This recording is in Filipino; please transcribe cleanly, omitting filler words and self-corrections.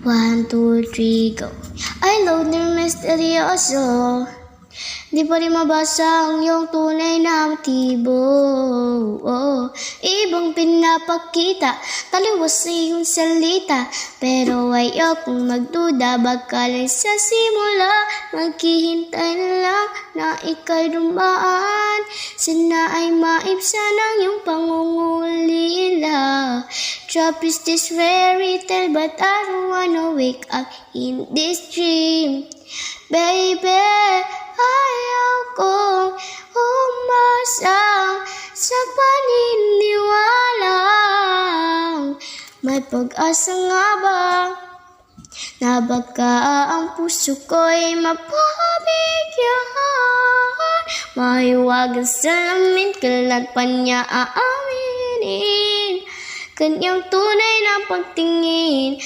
1, 2, 3, go. Ay, loner misteryoso, di pa rin mabasa ang iyong tunay na motibo. Ibang pinapakita, taliwas sa iyong salita, pero ayokong magduda, baka lang sa simula, maghihintay na lang na ika'y dumaan. Sana ay maibsan ang iyong pangungulila. Trap is this fairy tale, but I don't wanna wake up in this dream. Baby, ayaw kong umasa sa paniniwalang may pag-asa nga ba na baka ang puso ko'y mapabigyan. Mahiwagang salamin, kailan pa niya aaminin kanyang tunay na pagtingin.